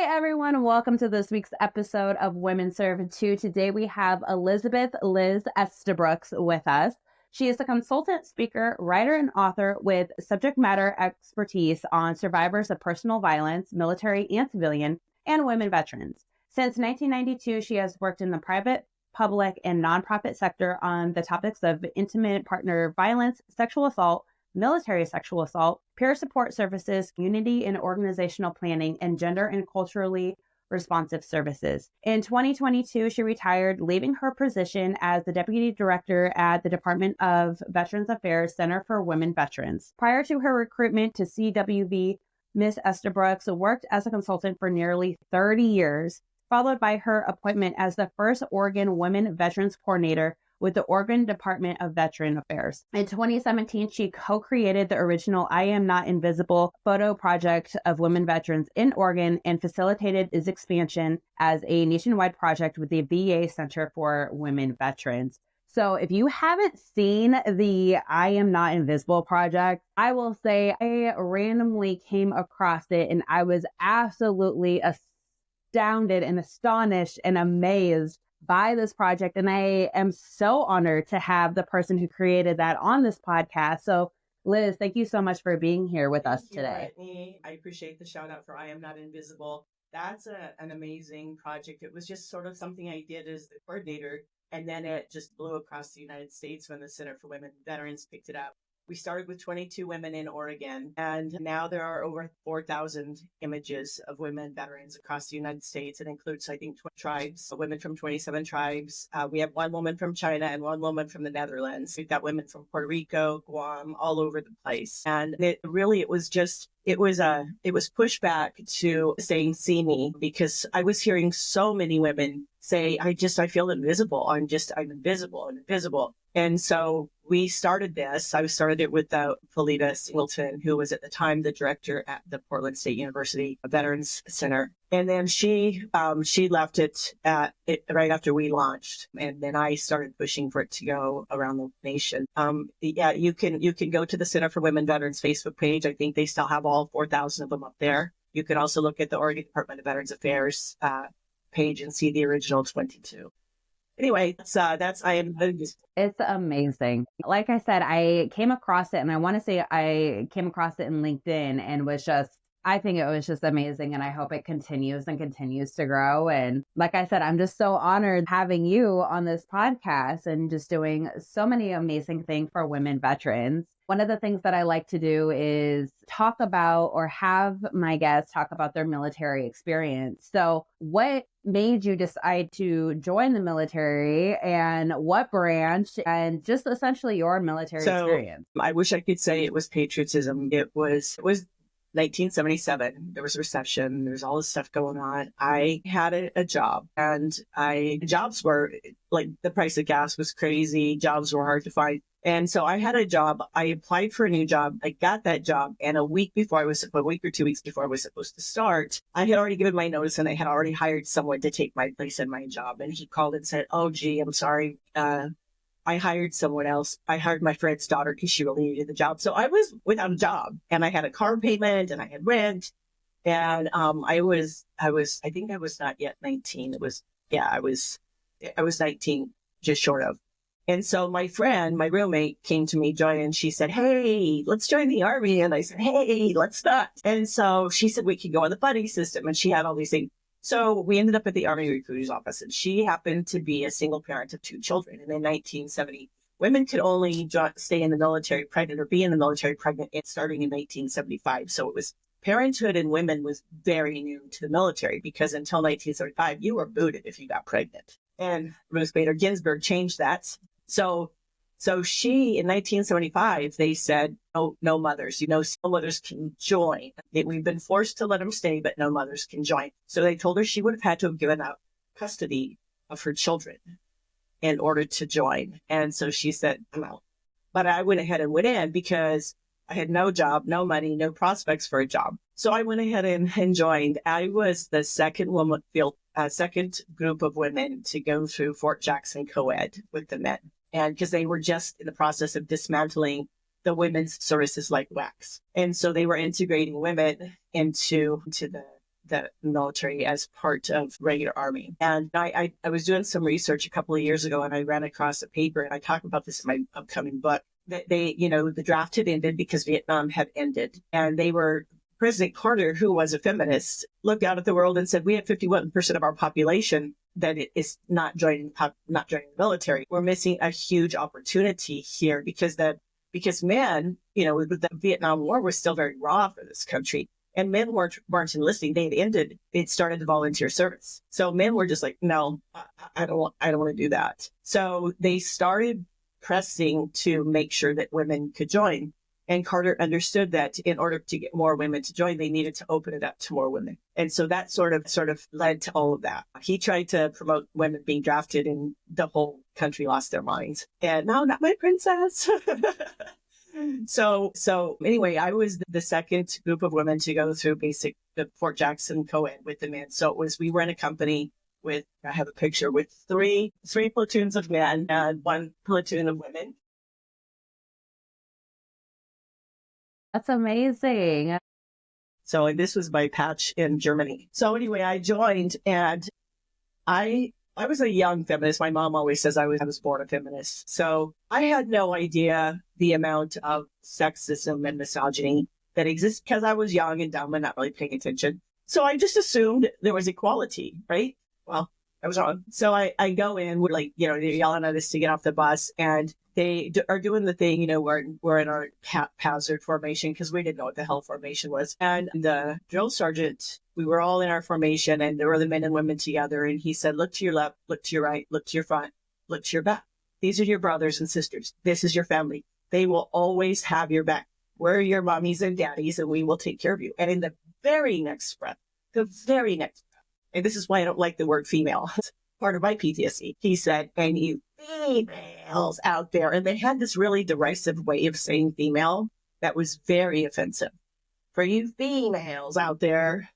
Hi, everyone. Welcome to this week's episode of Women Serve 2. Today we have Elizabeth Estabrooks with us. She is a consultant, speaker, writer, and author with subject matter expertise on survivors of personal violence, military and civilian, and women veterans. Since 1992, she has worked in the private, public, and nonprofit sector on the topics of intimate partner violence, sexual assault, military sexual assault, peer support services, community and organizational planning, and gender and culturally responsive services. In 2022, she retired, leaving her position as the Deputy Director at the Department of Veterans Affairs Center for Women Veterans. Prior to her recruitment to CWV, Ms. Estabrooks worked as a consultant for nearly 30 years, followed by her appointment as the first Oregon Women Veterans Coordinator with the Oregon Department of Veteran Affairs. In 2017, she co-created the original I Am Not Invisible photo project of women veterans in Oregon and facilitated its expansion as a nationwide project with the VA Center for Women Veterans. So if you haven't seen the I Am Not Invisible project, I will say I randomly came across it and I was absolutely astounded and astonished and amazed by this project. And I am so honored to have the person who created that on this podcast. So Liz, thank you so much for being here with us today. Brittinie. I appreciate the shout out for I Am Not Invisible. That's an amazing project. It was just sort of something I did as the coordinator, and then it just blew across the United States when the Center for Women Veterans picked it up. We started with 22 women in Oregon, and now there are over 4,000 images of women veterans across the United States. It includes, I think, 20 tribes, women from 27 tribes. We have one woman from China and one woman from the Netherlands. We've got women from Puerto Rico, Guam, all over the place. And it was pushback to saying, see me, because I was hearing so many women say, I feel invisible. I'm invisible. And so we started this. I started it with Felita Singleton, who was at the time the director at the Portland State University Veterans Center. And then she left it right after we launched. And then I started pushing for it to go around the nation. You can go to the Center for Women Veterans Facebook page. I think they still have all 4,000 of them up there. You can also look at the Oregon Department of Veterans Affairs page and see the original 22. Anyway, that's I Am. It's amazing. Like I said, I came across it, and I want to say I came across it in LinkedIn, and I think it was just amazing, and I hope it continues to grow. And like I said, I'm just so honored having you on this podcast and just doing so many amazing things for women veterans. One of the things that I like to do is talk about or have my guests talk about their military experience. So what made you decide to join the military, and what branch, and just essentially your military experience? I wish I could say it was patriotism. It was 1977. There was a recession. There was all this stuff going on. I had a job, and jobs were like, the price of gas was crazy. Jobs were hard to find. And so I had a job. I applied for a new job. I got that job. And a week or 2 weeks before I was supposed to start, I had already given my notice, and I had already hired someone to take my place in my job. And he called and said, oh, gee, I'm sorry. I hired someone else. I hired my friend's daughter because she really needed the job. So I was without a job, and I had a car payment, and I had rent. And I think I was not yet 19. I was 19, just short of. And so my roommate came to me, Joy, and she said, hey, let's join the Army. And I said, hey, let's not. And so she said, we could go on the buddy system. And she had all these things. So we ended up at the Army recruiter's office, and she happened to be a single parent of 2 children. And in 1970, women could only stay in the military pregnant or be in the military pregnant starting in 1975. So it was parenthood and women was very new to the military, because until 1975, you were booted if you got pregnant. And Ruth Bader Ginsburg changed that. So she, in 1975, they said, no mothers, no mothers can join. We've been forced to let them stay, but no mothers can join. So they told her she would have had to have given up custody of her children in order to join. And so she said, no. But I went ahead and went in because I had no job, no money, no prospects for a job. So I went ahead and joined. I was the second group of women to go through Fort Jackson co-ed with the men. And because they were just in the process of dismantling the women's services like WACs. And so they were integrating women into the the military as part of regular Army. And I was doing some research a couple of years ago, and I ran across a paper, and I talk about this in my upcoming book, that they, the draft had ended because Vietnam had ended. And President Carter, who was a feminist, looked out at the world and said, we have 51% of our population that is not joining the military. We're missing a huge opportunity here because men, the Vietnam War was still very raw for this country. And men weren't enlisting. They'd started the volunteer service. So men were just like, no, I don't want to do that. So they started pressing to make sure that women could join. And Carter understood that in order to get more women to join, they needed to open it up to more women. And so that sort of led to all of that. He tried to promote women being drafted, and the whole country lost their minds. And no, not my princess. So anyway, I was the second group of women to go through the Fort Jackson co-ed with the men. So we were in a company with, I have a picture, with three platoons of men and one platoon of women. That's amazing. So this was my patch in Germany. So anyway, I joined, and I was a young feminist. My mom always says I was born a feminist. So I had no idea the amount of sexism and misogyny that exists because I was young and dumb and not really paying attention. So I just assumed there was equality, right? Well, I was wrong. So I go in, we're like, they're yelling at us to get off the bus, and they are doing the thing, we're in our hazard formation because we didn't know what the hell formation was. And the drill sergeant, we were all in our formation, and there were the men and women together. And he said, look to your left, look to your right, look to your front, look to your back. These are your brothers and sisters. This is your family. They will always have your back. We're your mommies and daddies, and we will take care of you. And in the very next breath, and this is why I don't like the word female, part of my PTSD, he said, and you females out there. And they had this really derisive way of saying female that was very offensive. For you females out there,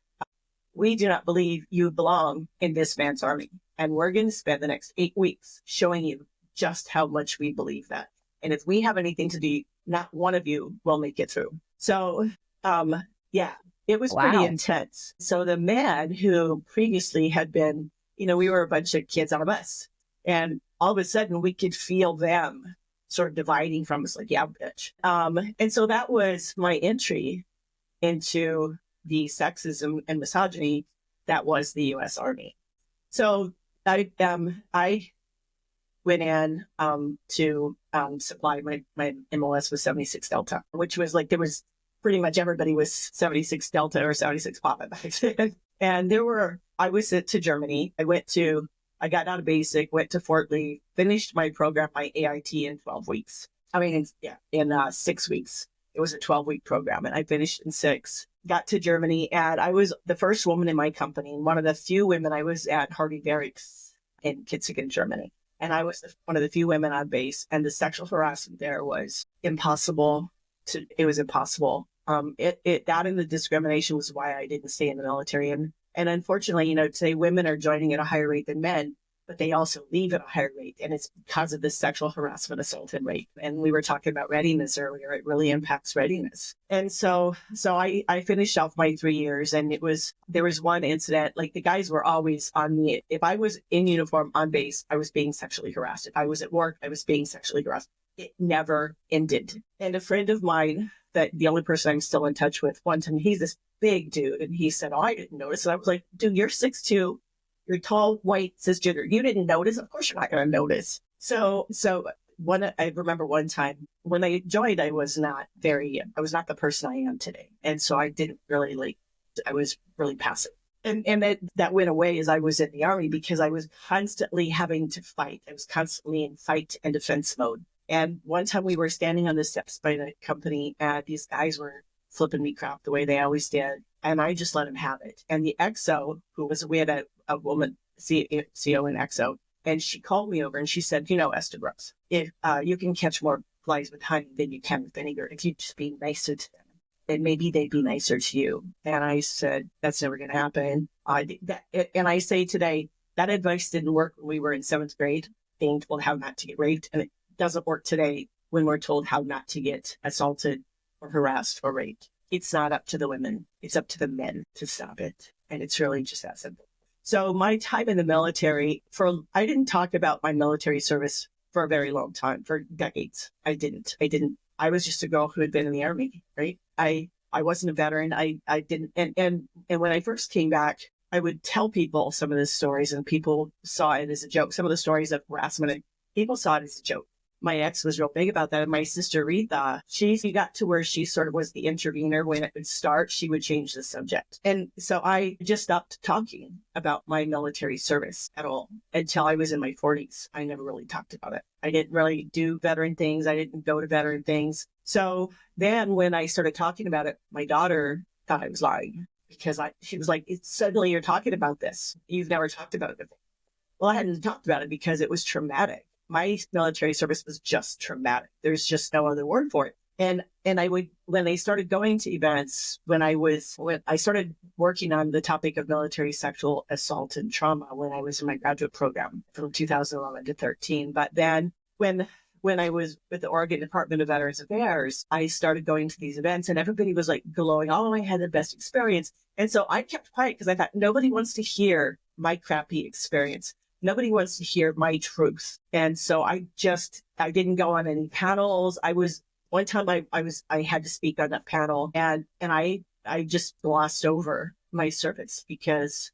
we do not believe you belong in this man's army. And we're going to spend the next 8 weeks showing you just how much we believe that. And if we have anything to do, not one of you will make it through. So, it was pretty intense. So the men who previously had been, we were a bunch of kids on a bus, and all of a sudden we could feel them sort of dividing from us, like, yeah, bitch. And so that was my entry into the sexism and misogyny that was the U.S. Army. So I went in to supply my MOS with 76 Delta, which was like, there was pretty much everybody was 76 Delta or 76 Papa back then. And I was sent to Germany. I got out of basic, went to Fort Lee, finished my program, my AIT in 12 weeks. In 6 weeks. It was a 12-week program, and I finished in 6. Got to Germany, and I was the first woman in my company, and one of the few women. I was at Hardy Barracks in Kitzingen, Germany. And I was one of the few women on base, and the sexual harassment there was impossible. It was impossible. That and the discrimination was why I didn't stay in the military. And unfortunately, today women are joining at a higher rate than men, but they also leave at a higher rate. And it's because of this sexual harassment, assault, and rape. And we were talking about readiness earlier. It really impacts readiness. And so I finished off my 3 years, and there was one incident, like the guys were always on me. If I was in uniform on base, I was being sexually harassed. If I was at work, I was being sexually harassed. It never ended. And a friend of mine, that the only person I'm still in touch with, one time, he's this big dude, and he said, oh, I didn't notice. And I was like, dude, you're 6'2", you're tall, white, cisgender. You didn't notice? Of course you're not going to notice. So I remember one time when I joined, I was not the person I am today. And so I didn't really I was really passive. And that went away as I was in the Army, because I was constantly having to fight. I was constantly in fight and defense mode. And one time we were standing on the steps by the company, and these guys were flipping me crap the way they always did. And I just let them have it. And the XO, we had a woman, CO in XO, and she called me over and she said, Estabrooks, if you can catch more flies with honey than you can with vinegar, if you just be nicer to them, then maybe they'd be nicer to you. And I said, that's never going to happen. And I say today, that advice didn't work when we were in 7th grade, being told how not to get raped. And it doesn't work today when we're told how not to get assaulted or harassed or raped. It's not up to the women. It's up to the men to stop it. And it's really just that simple. So my time in the military, I didn't talk about my military service for a very long time, for decades. I didn't. I was just a girl who had been in the Army, right? I wasn't a veteran. I didn't. And when I first came back, I would tell people some of the stories, and people saw it as a joke. Some of the stories of harassment, and people saw it as a joke. My ex was real big about that. And my sister, Rita, she got to where she sort of was the intervener. When it would start, she would change the subject. And so I just stopped talking about my military service at all until I was in my 40s. I never really talked about it. I didn't really do veteran things. I didn't go to veteran things. So then when I started talking about it, my daughter thought I was lying because she was like, suddenly you're talking about this. You've never talked about it before. Well, I hadn't talked about it because it was traumatic. My military service was just traumatic. There's just no other word for it. And I would, when they started going to events, when I started working on the topic of military sexual assault and trauma when I was in my graduate program from 2011 to 13. But then when I was with the Oregon Department of Veterans Affairs, I started going to these events and everybody was like glowing. Oh, I had the best experience. And so I kept quiet because I thought nobody wants to hear my crappy experience. Nobody wants to hear my truth. And so I didn't go on any panels. One time I had to speak on that panel and I just glossed over my service because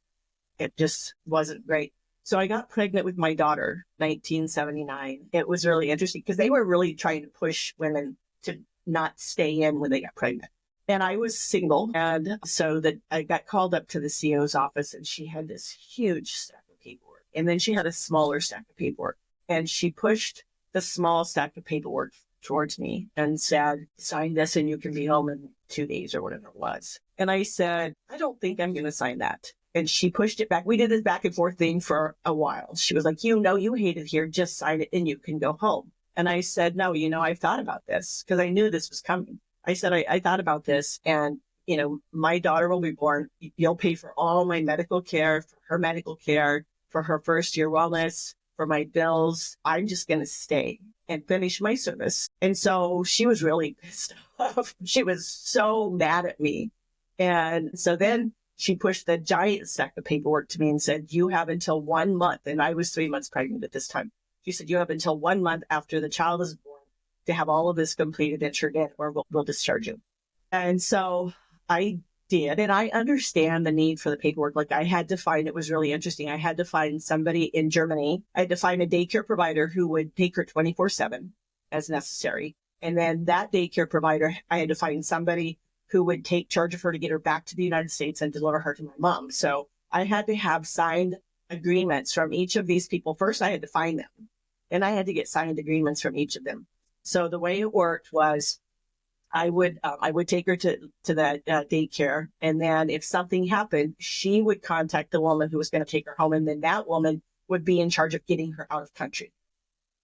it just wasn't great. So I got pregnant with my daughter, 1979. It was really interesting because they were really trying to push women to not stay in when they got pregnant. And I was single. And so that I got called up to the CO's office and she had this huge stack of paperwork. And then she had a smaller stack of paperwork. And she pushed the small stack of paperwork towards me and said, sign this and you can be home in 2 days or whatever it was. And I said, I don't think I'm going to sign that. And she pushed it back. We did this back and forth thing for a while. She was like, you hate it here. Just sign it and you can go home. And I said, no, I've thought about this because I knew this was coming. I said, I thought about this and, my daughter will be born. You'll pay for all my medical care, for her medical care, for her first year wellness, for my bills. I'm just going to stay and finish my service. And so she was really pissed off. She was so mad at me. And so then she pushed the giant stack of paperwork to me and said, you have until 1 month. And I was 3 months pregnant at this time. She said, you have until 1 month after the child is born to have all of this completed and turned in, or we'll discharge you. And so I did. And I understand the need for the paperwork. Like it was really interesting. I had to find somebody in Germany. I had to find a daycare provider who would take her 24/7 as necessary. And then that daycare provider, I had to find somebody who would take charge of her to get her back to the United States and deliver her to my mom. So I had to have signed agreements from each of these people. First, I had to find them. And I had to get signed agreements from each of them. So the way it worked was I would take her to that daycare. And then if something happened, she would contact the woman who was going to take her home. And then that woman would be in charge of getting her out of country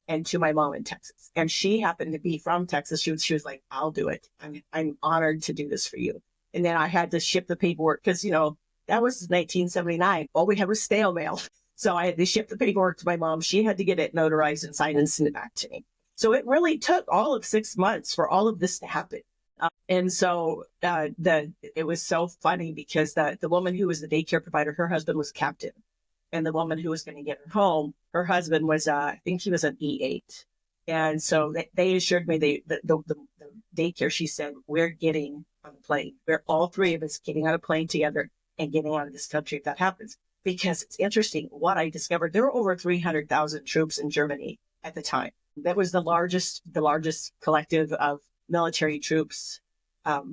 and to my mom in Texas. And she happened to be from Texas. She was like, I'll do it. I'm honored to do this for you. And then I had to ship the paperwork because, that was 1979. All we had was stale mail. So I had to ship the paperwork to my mom. She had to get it notarized and signed and send it back to me. So it really took all of 6 months for all of this to happen. And so it was so funny because the woman who was the daycare provider, her husband was captain. And the woman who was going to get her home, her husband was, I think he was an E8. And so they assured me the daycare, she said, we're getting on the plane. We're all three of us getting on a plane together and getting out of this country if that happens. Because it's interesting what I discovered. There were over 300,000 troops in Germany at the time. That was the largest collective of military troops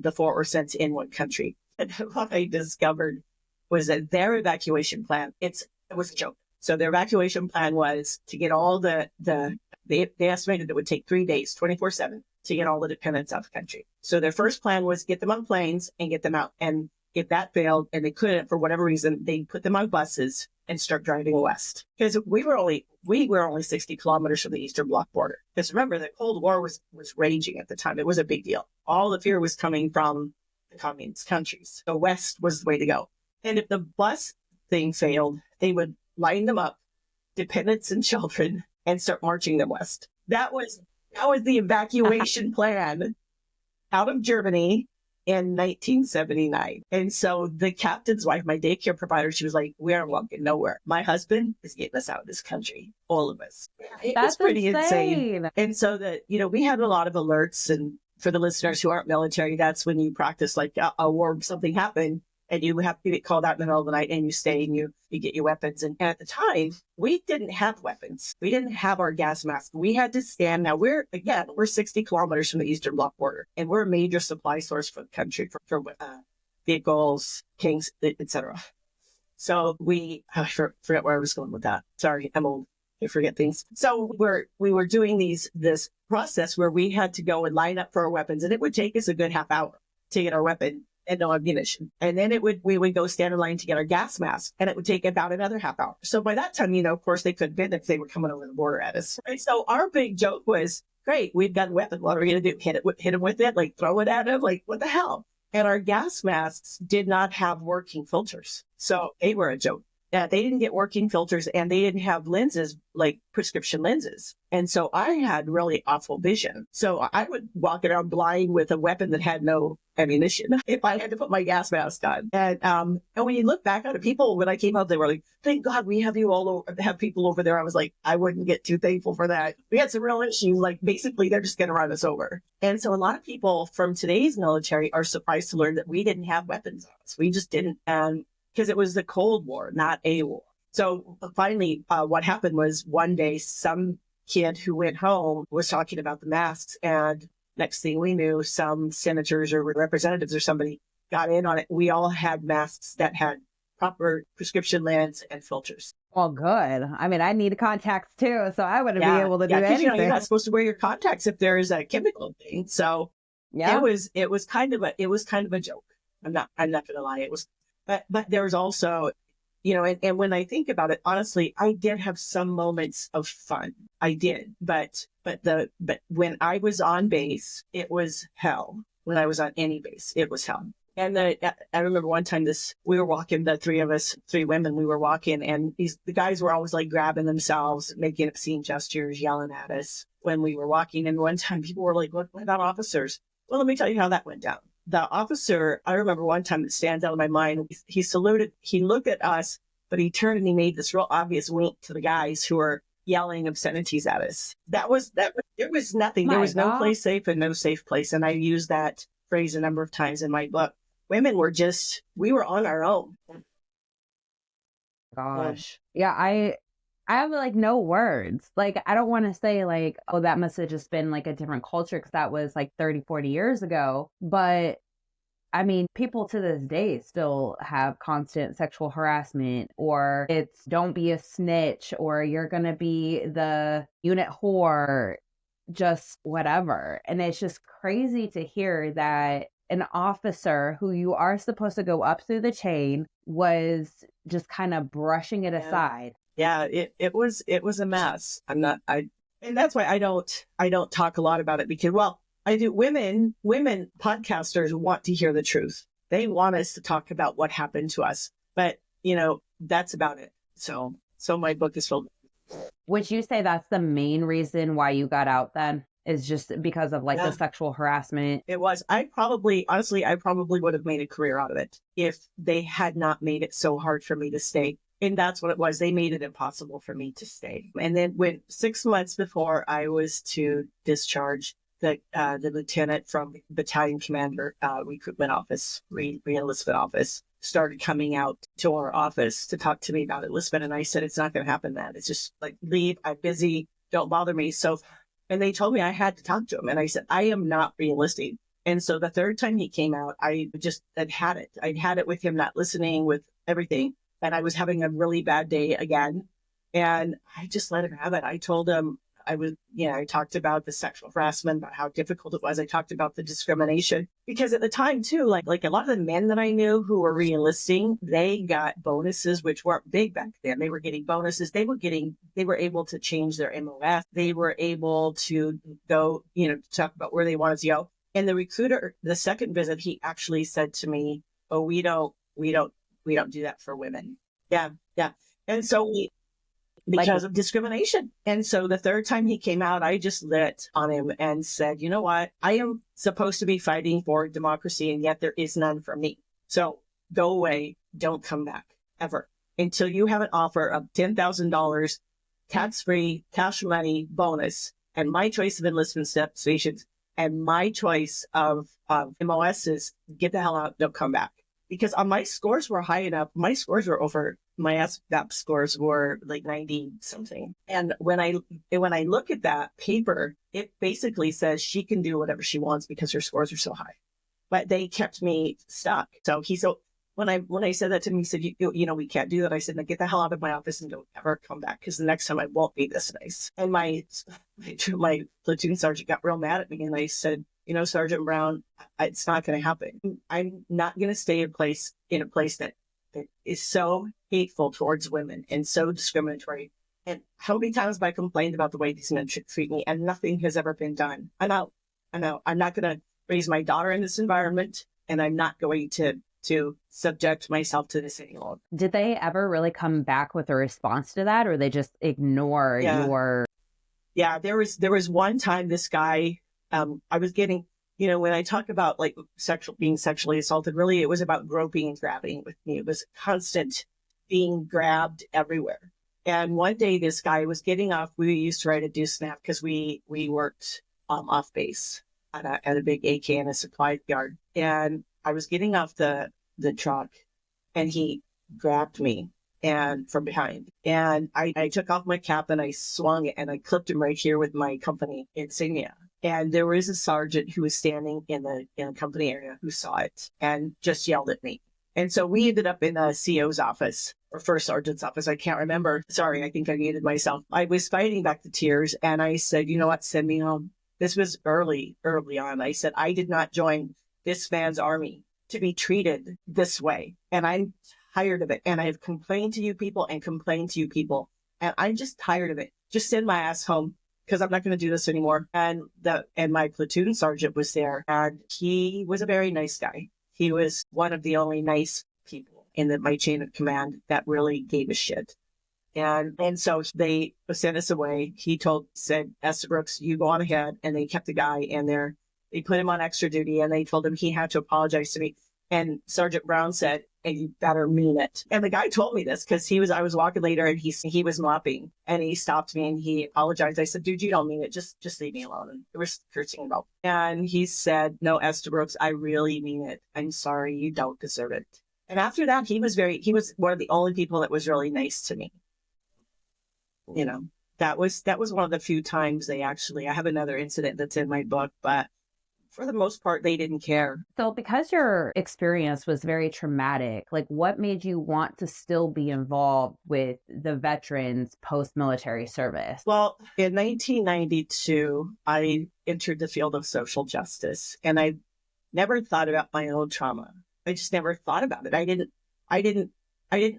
before or since in one country. And what I discovered was that their evacuation plan, it was a joke. So their evacuation plan was to get all they estimated it would take 3 days, 24/7, to get all the dependents out of the country. So their first plan was get them on planes and get them out. And if that failed and they couldn't, for whatever reason, they put them on buses and start driving west. Because we were only 60 kilometers from the Eastern Bloc border. Because remember, the Cold War was raging at the time. It was a big deal. All the fear was coming from the communist countries. So west was the way to go. And if the bus thing failed, they would line them up, dependents and children, and start marching them west. That was the evacuation plan out of Germany in 1979. And so the captain's wife, my daycare provider, she was like, we aren't walking nowhere. My husband is getting us out of this country, all of us. It was That's pretty insane. insane. And so that, we had a lot of alerts. And for the listeners who aren't military, that's when you practice like a war, something happened. And you have to get called out in the middle of the night and you stay and you get your weapons. And at the time, we didn't have weapons. We didn't have our gas mask. We had to stand. Now we're 60 kilometers from the Eastern Bloc border, and we're a major supply source for the country for vehicles, tanks, etc. So I forget where I was going with that. Sorry, I'm old. I forget things. So we were doing this process where we had to go and line up for our weapons, and it would take us a good half hour to get our weapon and no ammunition. And then we would go stand in line to get our gas mask, and it would take about another half hour. So by that time, of course, they couldn't bid if they were coming over the border at us. And so our big joke was, great, we've got a weapon. What are we going to do? Hit him with it? Like throw it at him? Like what the hell? And our gas masks did not have working filters. So they were a joke. They didn't get working filters, and they didn't have lenses, like prescription lenses. And so I had really awful vision. So I would walk around blind with a weapon that had no ammunition if I had to put my gas mask on. And when you look back on it, people, when I came out, they were like, thank God we have you all over, have people over there. I was like, I wouldn't get too thankful for that. We had some real issues. Like basically they're just going to run us over. And so a lot of people from today's military are surprised to learn that we didn't have weapons on us. We just didn't. Because it was the Cold War, not a war. So finally, what happened was one day, some kid who went home was talking about the masks. And next thing we knew, some senators or representatives or somebody got in on it. We all had masks that had proper prescription lens and filters. Well, good. I mean, I need contacts too, so I wouldn't be able to do anything. You're not supposed to wear your contacts if there is a chemical thing. So it was kind of a joke. I'm not going to lie. It was. But there was also, and when I think about it, honestly, I did have some moments of fun. I did. But when I was on base, it was hell. When I was on any base, it was hell. And I remember one time we were walking, the three of us, three women, we were walking, and the guys were always like grabbing themselves, making obscene gestures, yelling at us when we were walking. And one time people were like, what about officers? Well, let me tell you how that went down. The officer, I remember one time that stands out in my mind, he saluted, he looked at us, but he turned and he made this real obvious wink to the guys who were yelling obscenities at us. There was nothing. There was no place safe and no safe place. And I used that phrase a number of times in my book. Women were we were on our own. Gosh. Yeah, I have like no words. Like, I don't want to say like, oh, that must have just been like a different culture because that was like 30, 40 years ago. But I mean, people to this day still have constant sexual harassment, or it's don't be a snitch, or you're going to be the unit whore, just whatever. And it's just crazy to hear that an officer who you are supposed to go up through the chain was just kind of brushing it aside. Yeah, it was a mess. And that's why I don't talk a lot about it because, well, I do. Women podcasters want to hear the truth. They want us to talk about what happened to us, but that's about it. So my book is filled. Would you say that's the main reason why you got out then? Is just because of the sexual harassment? It was. Honestly, I probably would have made a career out of it if they had not made it so hard for me to stay. And that's what it was. They made it impossible for me to stay. And then when 6 months before I was to discharge, the lieutenant from battalion commander recruitment office, re-enlistment office, started coming out to our office to talk to me about enlistment. And I said, it's not going to happen, man. It's just like, leave. I'm busy. Don't bother me. And they told me I had to talk to him. And I said, I am not re-enlisting. And so the third time he came out, I'd had it. I'd had it with him not listening, with everything. And I was having a really bad day again. And I just let him have it. I told him I talked about the sexual harassment, about how difficult it was. I talked about the discrimination because at the time too, like a lot of the men that I knew who were re-enlisting, they got bonuses, which weren't big back then. They were getting bonuses. They were able to change their MOS. They were able to go, talk about where they wanted to go. And the recruiter, the second visit, he actually said to me, oh, we don't do that for women. Yeah. Yeah. And so because of discrimination. And so the third time he came out, I just lit on him and said, you know what? I am supposed to be fighting for democracy, and yet there is none for me. So go away. Don't come back ever until you have an offer of $10,000 tax-free cash money bonus and my choice of enlistment stations and my choice of MOSs, get the hell out, don't come back. Because my scores were high enough. My scores were over, my SBAP scores were like 90 something. And when I look at that paper, it basically says she can do whatever she wants because her scores are so high. But they kept me stuck. So when I said that to him, he said, you know, we can't do that. I said, now get the hell out of my office and don't ever come back, because the next time I won't be this nice. And my platoon sergeant got real mad at me, and I said, you know, Sergeant Brown, it's not going to happen. I'm not going to stay in a place that is so hateful towards women and so discriminatory. And how many times have I complained about the way these men treat me, and nothing has ever been done? I know. I'm not going to raise my daughter in this environment, and I'm not going to subject myself to this any longer. Did they ever really come back with a response to that, or they just ignore your? Yeah, there was one time this guy, I was getting, you know, when I talk about like being sexually assaulted, really it was about groping and grabbing with me. It was constant being grabbed everywhere. And one day this guy was getting off. We used to ride a deuce snap because we worked off base at a big AK in a supply yard. And I was getting off the truck, and he grabbed me and from behind. And I took off my cap and I swung it and I clipped him right here with my company insignia. And there was a sergeant who was standing in the company area who saw it and just yelled at me. And so we ended up in a CO's office, or first sergeant's office. I can't remember. Sorry, I think I muted myself. I was fighting back the tears, and I said, you know what, send me home. This was early on. I said, I did not join this man's army to be treated this way. And I'm tired of it. And I've complained to you people and complained to you people. And I'm just tired of it. Just send my ass home, because I'm not going to do this anymore. And my platoon sergeant was there, and he was a very nice guy. He was one of the only nice people in my chain of command that really gave a shit. And so they sent us away. He said, Estabrooks, you go on ahead. And they kept the guy in there. They put him on extra duty, and they told him he had to apologize to me. And Sergeant Brown said, and you better mean it. And the guy told me this because I was walking later, and he was mopping, and he stopped me and he apologized. I said, dude, you don't mean it. Just leave me alone. And there was cursing about. And he said, no, Estabrooks, I really mean it. I'm sorry. You don't deserve it. And after that, he was one of the only people that was really nice to me. You know, that was one of the few times I have another incident that's in my book, but for the most part, they didn't care. So because your experience was very traumatic, like what made you want to still be involved with the veterans post-military service? Well, in 1992, I entered the field of social justice, and I never thought about my own trauma. I just never thought about it. I didn't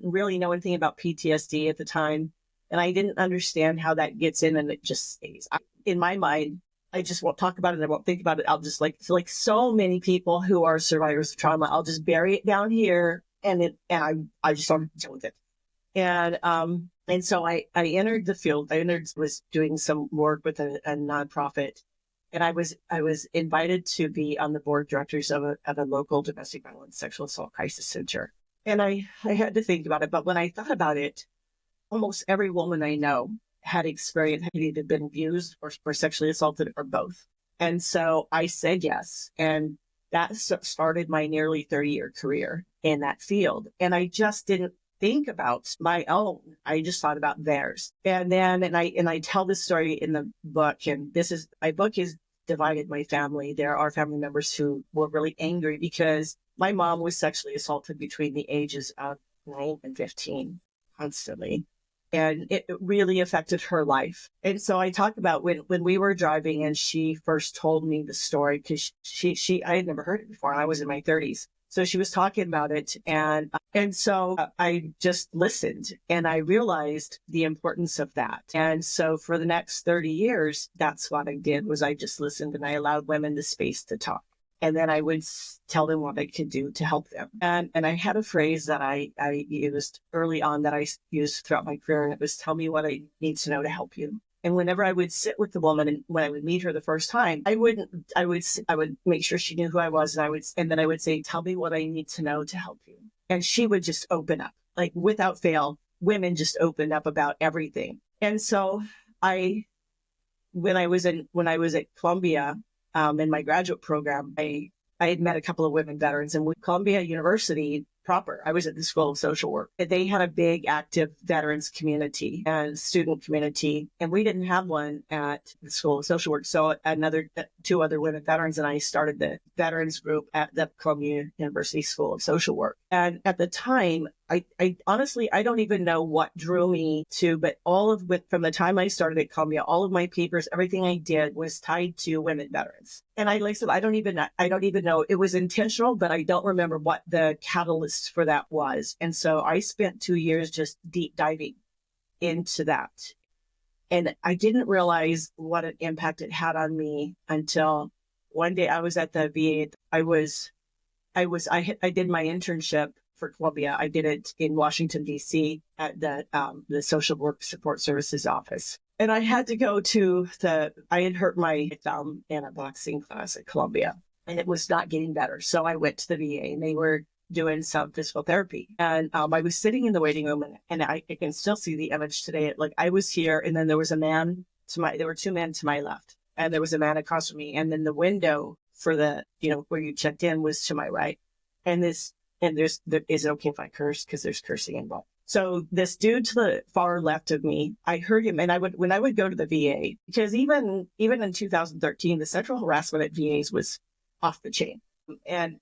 really know anything about PTSD at the time, and I didn't understand how that gets in and it just stays. In my mind, I just won't talk about it. I won't think about it. I'll just like so many people who are survivors of trauma, I'll just bury it down here, and I just don't deal with it. And so I entered the field. Was doing some work with a nonprofit, and I was invited to be on the board of directors of a local domestic violence sexual assault crisis center. And I had to think about it. But when I thought about it, almost every woman I know had either been abused or sexually assaulted, or both. And so I said yes. And that started my nearly 30-year career in that field. And I just didn't think about my own. I just thought about theirs. And I tell this story in the book. And my book is divided my family. There are family members who were really angry because my mom was sexually assaulted between the ages of 9 and 15 constantly. And it really affected her life. And so I talk about when we were driving and she first told me the story, because I had never heard it before. I was in my 30s. So she was talking about it. And so I just listened, and I realized the importance of that. And so for the next 30 years, that's what I did, was I just listened, and I allowed women the space to talk. And then I would tell them what I could do to help them. And I had a phrase that I used early on that I used throughout my career, and it was, tell me what I need to know to help you. And whenever I would sit with the woman, and when I would meet her the first time, I would make sure she knew who I was, and then I would say, tell me what I need to know to help you. And she would just open up, like without fail. Women just opened up about everything. And so when I was at Columbia, in my graduate program, I had met a couple of women veterans, and with Columbia University proper, I was at the School of Social Work. They had a big active veterans community and student community, and we didn't have one at the School of Social Work. So two other women veterans and I started the veterans group at the Columbia University School of Social Work. And at the time, I honestly, I don't even know what drew me to, but from the time I started at Columbia, all of my papers, everything I did was tied to women veterans. And like I said, I don't even know. It was intentional, but I don't remember what the catalyst for that was. And so I spent 2 years just deep diving into that. And I didn't realize what an impact it had on me until one day I was at the VA. I did my internship for Columbia. I did it in Washington, D.C. at the Social Work Support Services office. And I had to go I had hurt my thumb in a boxing class at Columbia, and it was not getting better. So I went to the VA, and they were doing some physical therapy. And I was sitting in the waiting room, and I can still see the image today. Like, I was here, and then there was there were two men to my left, and there was a man across from me. And then the window for where you checked in was to my right. And is it okay if I curse? Because there's cursing involved. So this dude to the far left of me, I heard him, and when I would go to the VA, because even in 2013, the sexual harassment at VAs was off the chain. And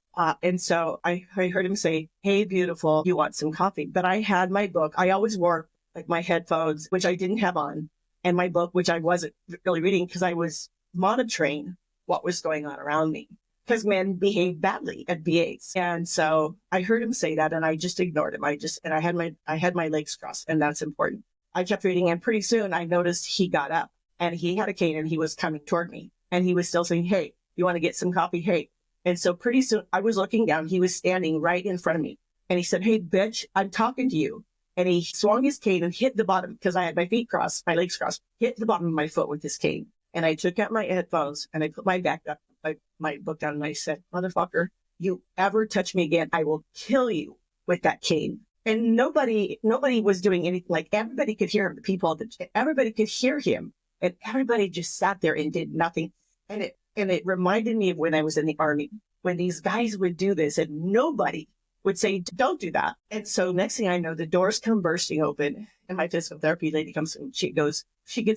so I heard him say, "Hey, beautiful, you want some coffee?" But I had my book. I always wore like my headphones, which I didn't have on, and my book, which I wasn't really reading because I was monitoring what was going on around me, because men behave badly at VAs. And so I heard him say that, and I just ignored him. I had my legs crossed, and that's important. I kept reading, and pretty soon I noticed he got up, and he had a cane, and he was coming toward me, and he was still saying, "Hey, you want to get some coffee? Hey." And so pretty soon I was looking down. He was standing right in front of me, and he said, "Hey, bitch, I'm talking to you." And he swung his cane and hit the bottom, because I had my legs crossed, hit the bottom of my foot with his cane. And I took out my headphones, and I put my book down, and I said, "Motherfucker, you ever touch me again, I will kill you with that cane." And nobody was doing anything. Like, everybody could hear him. Everybody could hear him, and everybody just sat there and did nothing. And it reminded me of when I was in the Army, when these guys would do this, and nobody would say, "Don't do that." And so next thing I know, the doors come bursting open, and my physical therapy lady comes, and she gets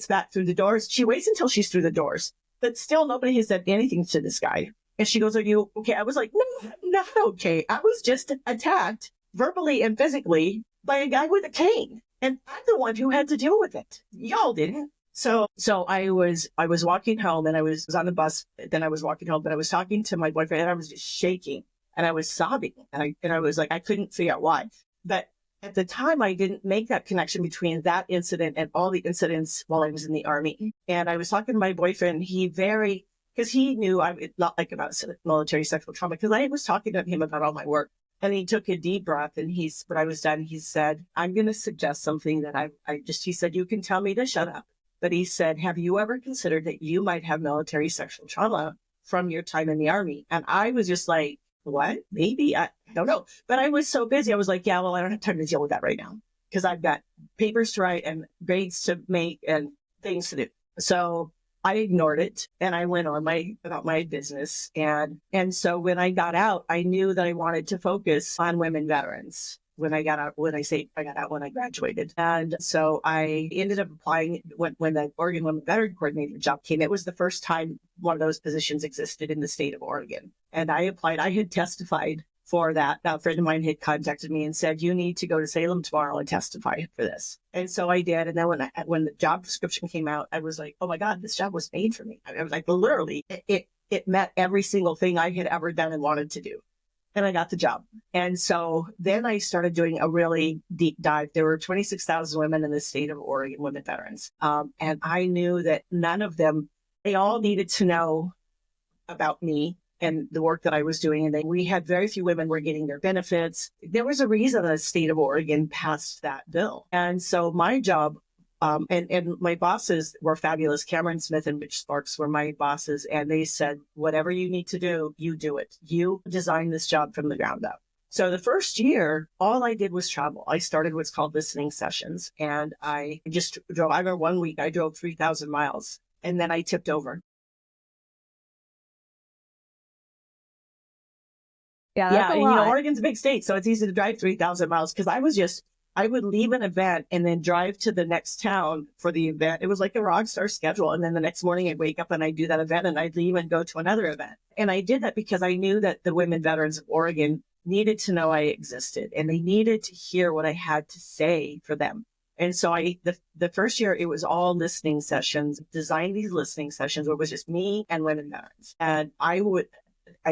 back through the doors. She waits until she's through the doors, but still nobody has said anything to this guy. And she goes, "Are you okay?" I was like, "No, not okay. I was just attacked verbally and physically by a guy with a cane. And I'm the one who had to deal with it. Y'all didn't." So I was walking home, and I was on the bus. Then I was walking home, but I was talking to my boyfriend, and I was just shaking, and I was sobbing, and I was like, I couldn't figure out why. But at the time, I didn't make that connection between that incident and all the incidents while I was in the Army. And I was talking to my boyfriend. Because he knew I would not like about military sexual trauma, because I was talking to him about all my work. And he took a deep breath, and when I was done, he said, "I'm going to suggest something that he said, you can tell me to shut up. But he said, have you ever considered that you might have military sexual trauma from your time in the Army?" And I was just like, "What? Maybe? I don't know." But I was so busy. I was like, "Yeah, well, I don't have time to deal with that right now, because I've got papers to write and grades to make and things to do." So I ignored it, and I went on about my business. And so when I got out, I knew that I wanted to focus on women veterans. When I graduated. And so I ended up applying when the Oregon Women Veteran Coordinator job came. It was the first time one of those positions existed in the state of Oregon. And I applied. I had testified for that. A friend of mine had contacted me and said, "You need to go to Salem tomorrow and testify for this." And so I did. And then when the job description came out, I was like, "Oh my God, this job was made for me." I was like, literally, it met every single thing I had ever done and wanted to do. And I got the job. And so then I started doing a really deep dive. There were 26,000 women in the state of Oregon, women veterans. And I knew that none of them, they all needed to know about me and the work that I was doing. And then we had very few women were getting their benefits. There was a reason the state of Oregon passed that bill. And so my job, and my bosses were fabulous. Cameron Smith and Mitch Sparks were my bosses. And they said, whatever you need to do, you do it. You design this job from the ground up. So the first year, all I did was travel. I started what's called listening sessions. And I just drove. I remember one week I drove 3,000 miles and then I tipped over. Yeah, that's a and lot. Oregon's a big state, so it's easy to drive 3,000 miles because I would leave an event and then drive to the next town for the event. It was like a rock star schedule. And then the next morning I'd wake up and I'd do that event and I'd leave and go to another event. And I did that because I knew that the women veterans of Oregon needed to know I existed and they needed to hear what I had to say for them. And so the first year, it was all listening sessions, designed these listening sessions where it was just me and women veterans. And I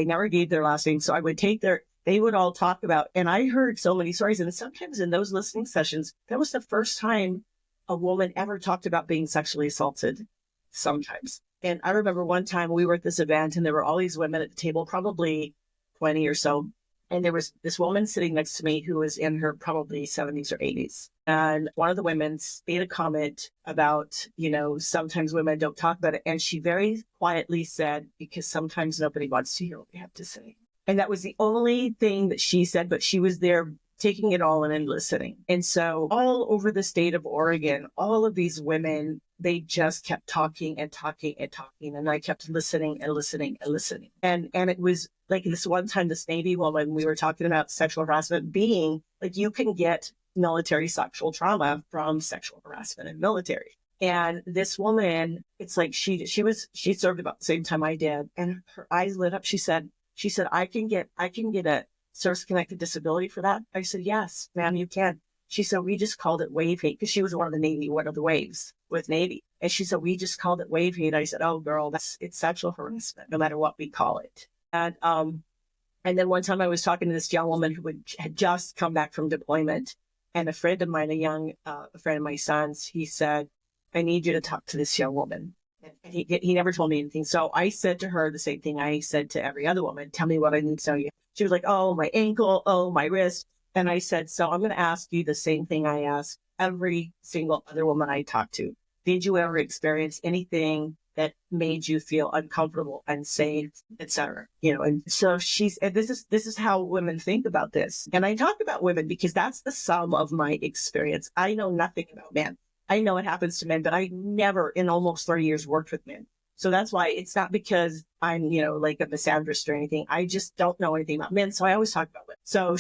never gave their last name. So I would take they would all talk about, and I heard so many stories. And sometimes in those listening sessions, that was the first time a woman ever talked about being sexually assaulted sometimes. And I remember one time we were at this event and there were all these women at the table, probably 20 or so. And there was this woman sitting next to me who was in her probably 70s or 80s. And one of the women made a comment about, sometimes women don't talk about it. And she very quietly said, because sometimes nobody wants to hear what we have to say. And that was the only thing that she said, but she was there taking it all in and listening. And so all over the state of Oregon, all of these women, they just kept talking and talking and talking. And I kept listening and listening and listening. And it was like this one time, this Navy woman, we were talking about sexual harassment being like, you can get military sexual trauma from sexual harassment in military. And this woman, it's like she served about the same time I did. And her eyes lit up. She said, I can get a service-connected disability for that. I said, yes, ma'am, you can. She said, we just called it wave hate because she was one of the waves with Navy. And she said, we just called it wave hate. I said, oh, girl, it's sexual harassment, no matter what we call it. And then one time I was talking to this young woman who had just come back from deployment. And a friend of mine, a friend of my son's, he said, I need you to talk to this young woman. And he never told me anything. So I said to her the same thing I said to every other woman, tell me what I need to know you. She was like, oh, my ankle, oh, my wrist. And I said, so I'm going to ask you the same thing I asked every single other woman I talked to. Did you ever experience anything that made you feel uncomfortable, unsafe, etc.? And so this is how women think about this. And I talk about women because that's the sum of my experience. I know nothing about men. I know it happens to men, but I never in almost 30 years worked with men. So that's why it's not because I'm, like a misandrist or anything. I just don't know anything about men. So I always talk about women. So,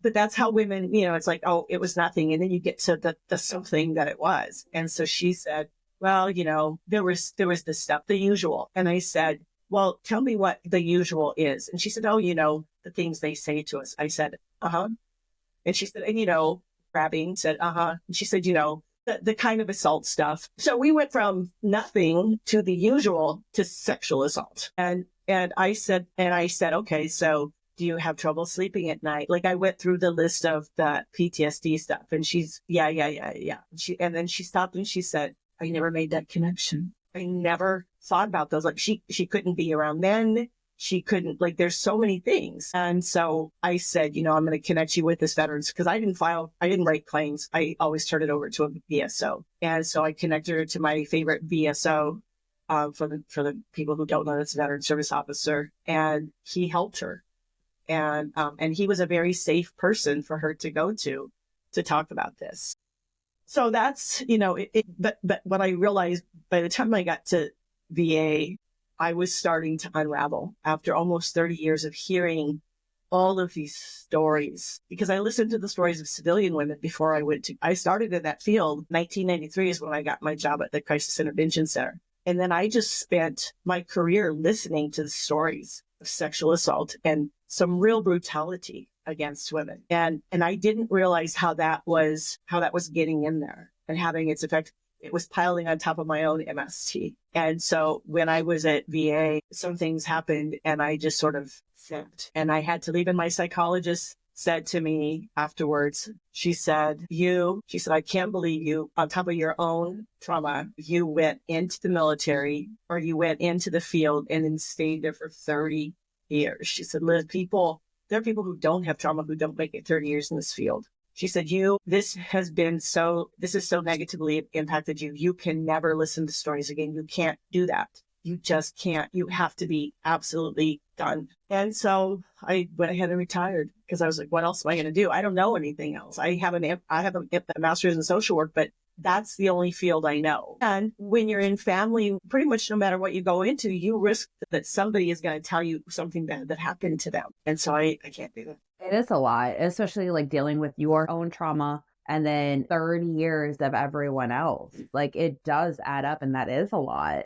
but that's how women, it's like, oh, it was nothing. And then you get to the something that it was. And so she said, well, there was this stuff, the usual. And I said, well, tell me what the usual is. And she said, oh, the things they say to us. I said, uh-huh. And she said, and, grabbing, said, uh-huh. And she said, the kind of assault stuff. So we went from nothing to the usual to sexual assault. And I said, okay, so do you have trouble sleeping at night? Like I went through the list of the PTSD stuff and she's, yeah. And then she stopped and she said, I never made that connection. I never thought about those. Like she couldn't be around men. She couldn't, there's so many things. And so I said, I'm going to connect you with this veterans because I didn't write claims. I always turned it over to a VSO. And so I connected her to my favorite VSO, for the people who don't know, that's a veteran service officer. And he helped her. And he was a very safe person for her to go to talk about this. So that's, but what I realized by the time I got to VA, I was starting to unravel after almost 30 years of hearing all of these stories, because I listened to the stories of civilian women before I started in that field. 1993 is when I got my job at the Crisis Intervention Center. And then I just spent my career listening to the stories of sexual assault and some real brutality against women. And I didn't realize how that was getting in there and having its effect. It was piling on top of my own MST. And so when I was at VA, some things happened and I just sort of flipped and I had to leave. And my psychologist said to me afterwards, she said, I can't believe you, on top of your own trauma, you went into the military or you went into the field and then stayed there for 30 years. She said, Liz, there are people who don't have trauma who don't make it 30 years in this field. She said, this is so negatively impacted you. You can never listen to stories again. You can't do that. You just can't. You have to be absolutely done. And so I went ahead and retired because I was like, what else am I going to do? I don't know anything else. I have a master's in social work, but that's the only field I know. And when you're in family, pretty much no matter what you go into, you risk that somebody is going to tell you something bad that happened to them. And so I can't do that. It is a lot, especially like dealing with your own trauma and then 30 years of everyone else. Like it does add up, and that is a lot.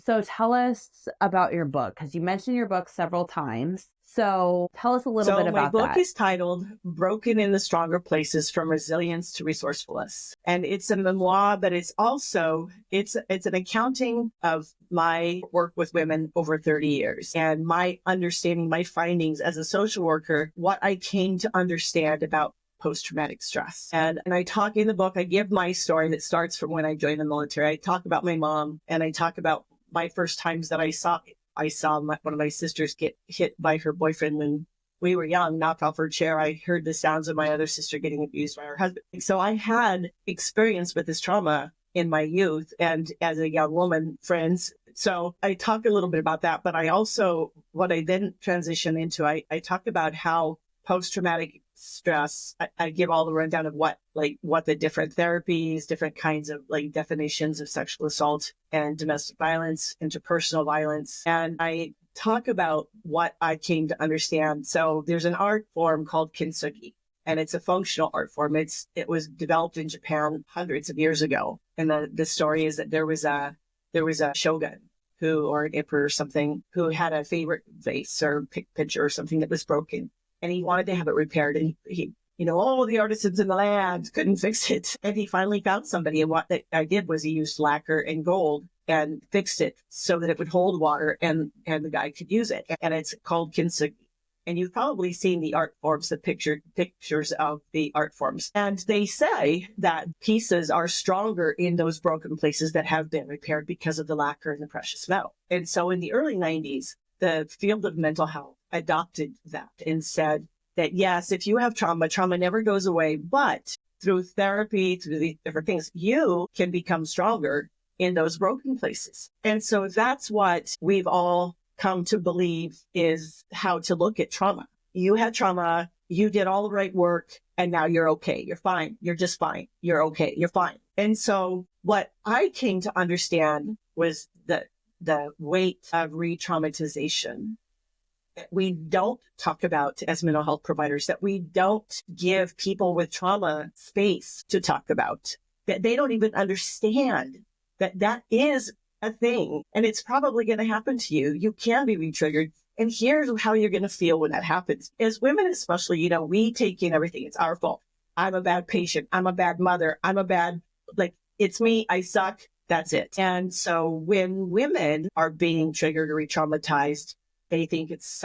So tell us about your book, because you mentioned your book several times. So tell us a little bit about that. My book is titled Broken in the Stronger Places, From Resilience to Resourcefulness. And it's a memoir, but it's also, it's an accounting of my work with women over 30 years and my understanding, my findings as a social worker, what I came to understand about post-traumatic stress. And I talk in the book, I give my story that starts from when I joined the military. I talk about my mom, and I talk about my first times that I saw one of my sisters get hit by her boyfriend when we were young, knocked off her chair. I heard the sounds of my other sister getting abused by her husband. So I had experience with this trauma in my youth and as a young woman, friends. So I talk a little bit about that, but I also, what I then transition into, I talk about how post-traumatic stress, I give all the rundown of what the different therapies, different kinds of definitions of sexual assault and domestic violence, interpersonal violence. And I talk about what I came to understand. So there's an art form called kintsugi, and it's a functional art form. It was developed in Japan hundreds of years ago. And the story is that there was a shogun or an emperor or something who had a favorite vase or picture or something that was broken. And he wanted to have it repaired. And he all the artisans in the land couldn't fix it. And he finally found somebody. And what I did was he used lacquer and gold and fixed it so that it would hold water and the guy could use it. And it's called kintsugi. And you've probably seen the art forms, the pictures of the art forms. And they say that pieces are stronger in those broken places that have been repaired because of the lacquer and the precious metal. And so in the early 90s, the field of mental health adopted that and said that, yes, if you have trauma never goes away, but through therapy, through these different things, you can become stronger in those broken places. And so that's what we've all come to believe is how to look at trauma. You had trauma, you did all the right work, and now you're okay. You're fine. You're just fine. You're okay. You're fine. And so what I came to understand was the weight of re-traumatization that we don't talk about as mental health providers, that we don't give people with trauma space to talk about, that they don't even understand that is a thing. And it's probably going to happen to you. You can be re-triggered. And here's how you're going to feel when that happens. As women, especially, we take in everything. It's our fault. I'm a bad patient. I'm a bad mother. It's me. I suck. That's it. And so when women are being triggered or re-traumatized, they think it's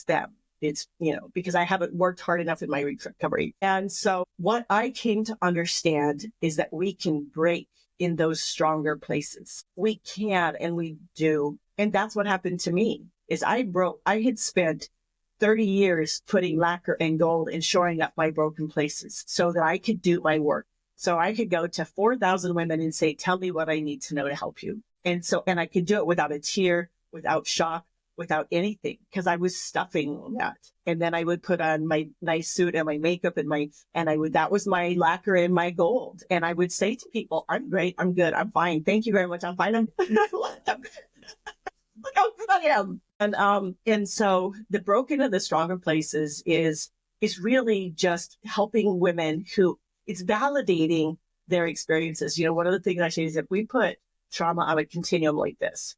them. It's, because I haven't worked hard enough in my recovery. And so what I came to understand is that we can break in those stronger places. We can, and we do. And that's what happened to me is I had spent 30 years putting lacquer and gold and shoring up my broken places so that I could do my work. So I could go to 4,000 women and say, tell me what I need to know to help you. And I could do it without a tear, without shock, without anything, because I was stuffing that. And then I would put on my nice suit and my makeup that was my lacquer and my gold. And I would say to people, I'm great. I'm good. I'm fine. Thank you very much. I'm fine. Look how good I am. And so the broken and the stronger places is really just helping women who it's validating their experiences. One of the things I say is that we put trauma on a continuum like this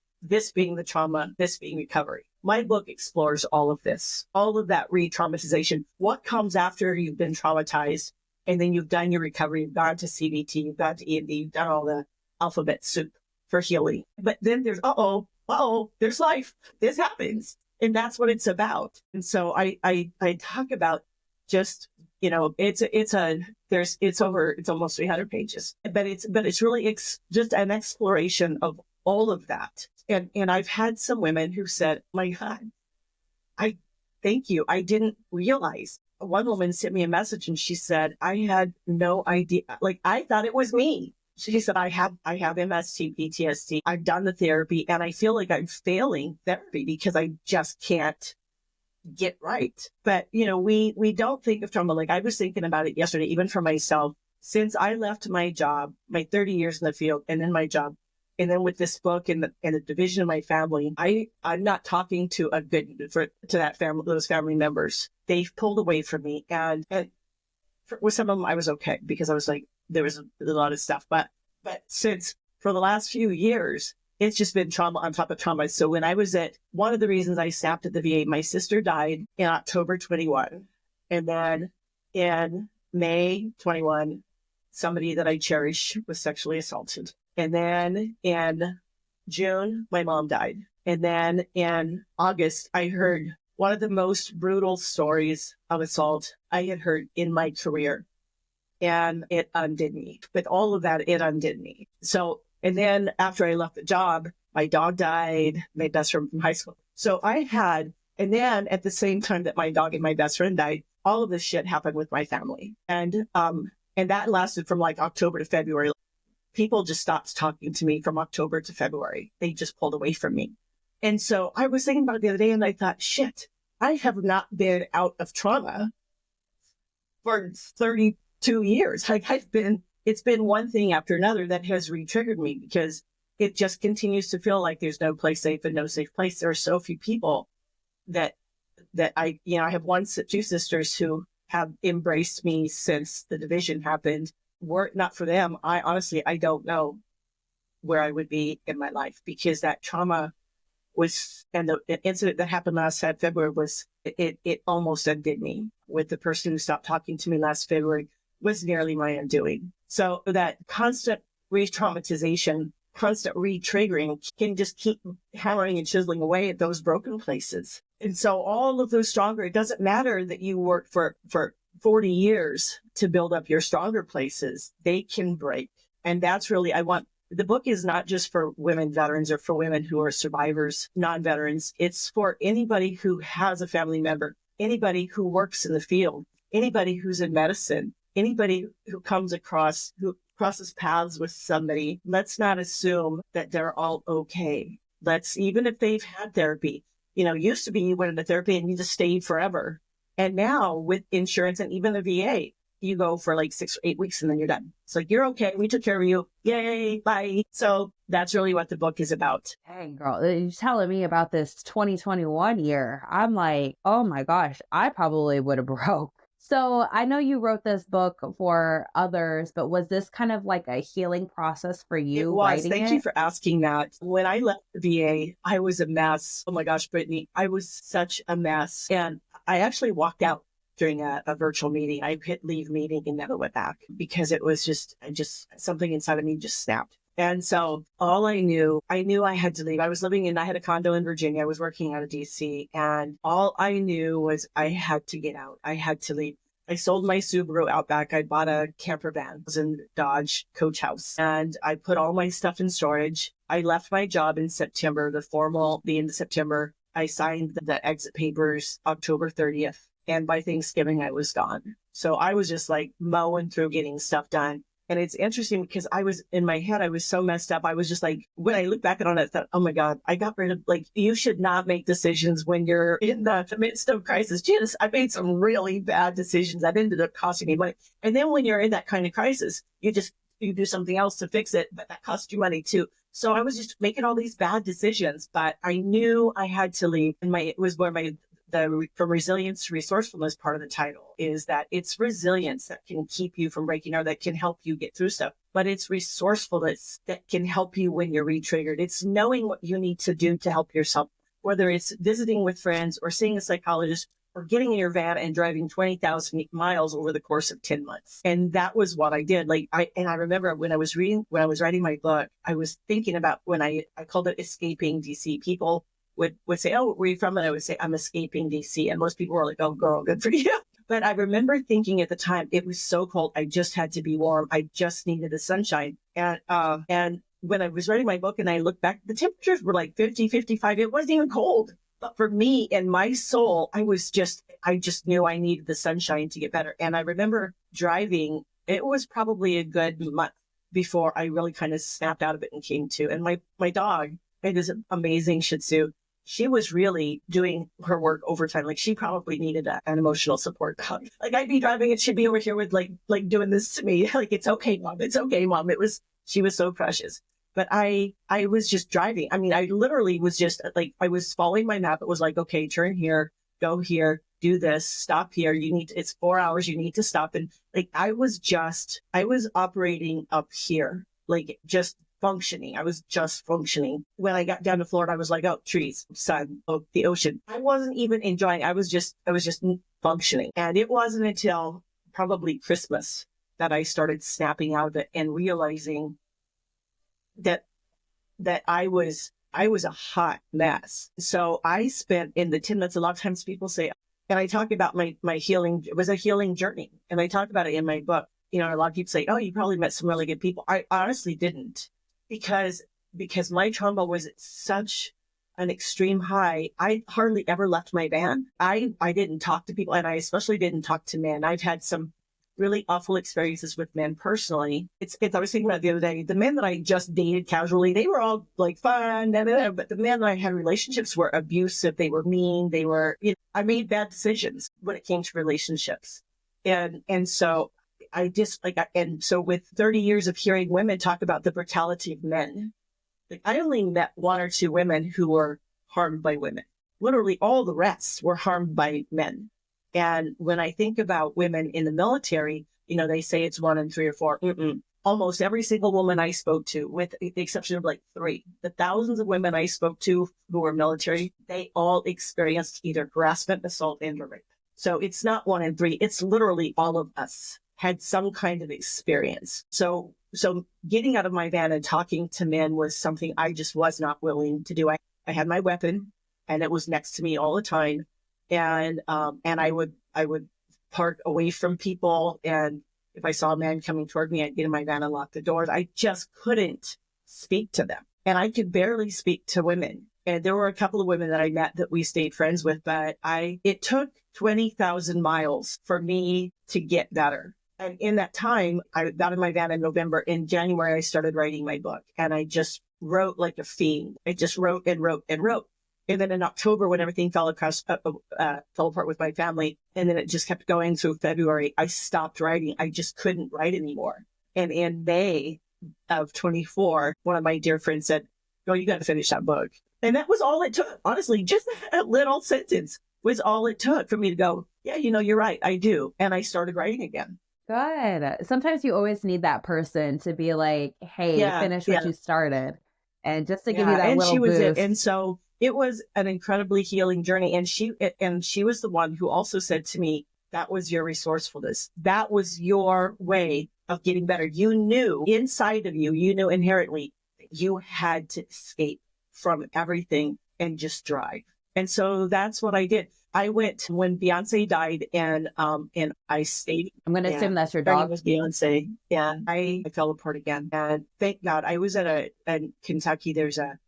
being the trauma, this being recovery. My book explores all of this, all of that re-traumatization, what comes after you've been traumatized and then you've done your recovery, you've gone to CBT, you've gone to EMD, you've done all the alphabet soup for healing. But then there's, there's life. This happens. And that's what it's about. And so I talk about just, it's almost 300 pages, but it's really just an exploration of all of that. And I've had some women who said, my God, I thank you. I didn't realize. One woman sent me a message and she said, I had no idea. Like, I thought it was me. She said, I have MST, PTSD. I've done the therapy and I feel like I'm failing therapy because I just can't get right. But, we don't think of trauma. Like, I was thinking about it yesterday, even for myself, since I left my job, my 30 years in the field and then my job. And then with this book and the division of my family, I'm not talking to to that family, those family members. They've pulled away from me. And with some of them, I was okay because I was like, there was a lot of stuff. But since for the last few years, it's just been trauma on top of trauma. So when I was one of the reasons I snapped at the VA, my sister died in October 21. And then in May 21, somebody that I cherish was sexually assaulted. And then in June, my mom died. And then in August, I heard one of the most brutal stories of assault I had heard in my career. And it undid me. With all of that, it undid me. So, and then after I left the job, my dog died, my best friend from high school. So and then at the same time that my dog and my best friend died, all of this shit happened with my family. And that lasted from like October to February. People just stopped talking to me from October to February. They just pulled away from me. And so I was thinking about it the other day and I thought, shit, I have not been out of trauma for 32 years. Like it's been one thing after another that has re-triggered me because it just continues to feel like there's no place safe and no safe place. There are so few people that I have two sisters who have embraced me since the division happened. Were it not for them, I don't know where I would be in my life because that trauma and the incident that happened last February it almost undid me. With the person who stopped talking to me last February was nearly my undoing. So that constant re-traumatization, constant re-triggering can just keep hammering and chiseling away at those broken places. And so all of those stronger, it doesn't matter that you worked for 40 years to build up your stronger places, they can break. And that's really, the book is not just for women veterans or for women who are survivors, non-veterans. It's for anybody who has a family member, anybody who works in the field, anybody who's in medicine, anybody who who crosses paths with somebody. Let's not assume that they're all okay. Even if they've had therapy, used to be you went into therapy and you just stayed forever. And now with insurance and even the VA, you go for like 6 or 8 weeks and then you're done. It's like, you're okay. We took care of you. Yay. Bye. So that's really what the book is about. Dang, girl, you're telling me about this 2021 year. I'm like, oh my gosh, I probably would have broke. So I know you wrote this book for others, but was this kind of like a healing process for you? It was. Thank you for asking that. When I left the VA, I was a mess. Oh my gosh, Brittinie, I was such a mess. And I actually walked out during a virtual meeting. I hit leave meeting and never went back because it was just something inside of me just snapped. And so all I knew I had to leave. I had a condo in Virginia. I was working out of DC and all I knew was I had to get out. I had to leave. I sold my Subaru Outback. I bought a camper van. It was in Dodge Coach House and I put all my stuff in storage. I left my job in September, the end of September. I signed the exit papers October 30th. And by Thanksgiving, I was gone. So I was just like mowing through getting stuff done. And it's interesting because in my head, I was so messed up. I was just like, when I look back on it, I thought, oh my God, I got rid of, you should not make decisions when you're in the midst of crisis. Jesus, I made some really bad decisions that ended up costing me money. And then when you're in that kind of crisis, you do something else to fix it, but that costs you money too. So I was just making all these bad decisions, but I knew I had to leave. And it was where from resilience to resourcefulness part of the title is that it's resilience that can keep you from breaking or that can help you get through stuff. But it's resourcefulness that can help you when you're re-triggered. It's knowing what you need to do to help yourself, whether it's visiting with friends or seeing a psychologist or getting in your van and driving 20,000 miles over the course of 10 months. And that was what I did. I remember when I was writing my book, I was thinking about when I called it escaping DC. People would say, oh, where are you from? And I would say, I'm escaping DC. And most people were like, oh, girl, good for you. But I remember thinking at the time, it was so cold. I just had to be warm. I just needed the sunshine. And when I was writing my book and I looked back, the temperatures were like 50, 55. It wasn't even cold. But for me, in my soul, I just knew I needed the sunshine to get better. And I remember driving, it was probably a good month before I really kind of snapped out of it and came to. And my dog, it is an amazing Shih Tzu. She was really doing her work overtime. Like she probably needed an emotional support dog. Like I'd be driving and she'd be over here with like doing this to me. Like, it's okay, mom. It's okay, mom. She was so precious. But I was just driving. I mean, I literally was just like, I was following my map. It was like, okay, turn here, go here, do this, stop here. It's 4 hours. You need to stop. And like, I was operating up here, like just functioning. I was just functioning. When I got down to Florida, I was like, oh, trees, sun, oh, the ocean. I wasn't even enjoying. I was just functioning. And it wasn't until probably Christmas that I started snapping out of it and realizing that I was a hot mess. So I spent in the 10 months, a lot of times people say, and I talk about my healing, it was a healing journey. And I talk about it in my book. You know, a lot of people say, oh, you probably met some really good people. I honestly didn't, because my trauma was at such an extreme high. I hardly ever left my van. I didn't talk to people, and I especially didn't talk to men. I've had some really awful experiences with men personally. I was thinking about the other day, the men that I just dated casually, they were all like fun, but the men that I had relationships were abusive. They were mean. I made bad decisions when it came to relationships. And so so with 30 years of hearing women talk about the brutality of men, like I only met one or two women who were harmed by women. Literally all the rest were harmed by men. And when I think about women in the military, you know, they say it's 1 in 3 or 4. Almost every single woman I spoke to, with the exception of like 3, the thousands of women I spoke to who were military, they all experienced either harassment, assault, and rape. So it's not 1 in 3. It's literally all of us had some kind of experience. So getting out of my van and talking to men was something I just was not willing to do. I had my weapon and it was next to me all the time. And I would park away from people. And if I saw a man coming toward me, I'd get in my van and lock the doors. I just couldn't speak to them. And I could barely speak to women. And there were a couple of women that I met that we stayed friends with, but it took 20,000 miles for me to get better. And in that time, I got in my van in November. In January, I started writing my book, and I just wrote like a fiend. I just wrote and wrote and wrote. And then in October, when everything fell apart with my family, and then it just kept going through February, I stopped writing. I just couldn't write anymore. And in May of 24, one of my dear friends said, "Oh, you got to finish that book." And that was all it took. Honestly, just a little sentence was all it took for me to go, yeah, you know, you're right. I do. And I started writing again. Good. Sometimes you always need that person to be like, hey, Yeah. finish what Yeah. you started. And just to give you Yeah. that And little she was it. boost. And so it was an incredibly healing journey. And she was the one who also said to me, that was your resourcefulness. That was your way of getting better. You knew inside of you, you knew inherently that you had to escape from everything and just drive. And so that's what I did. I went when Beyonce died, and I stayed. I'm going to assume that's your Her name dog. was Beyonce. Yeah, I fell apart again. And thank God I was at in Kentucky. There's a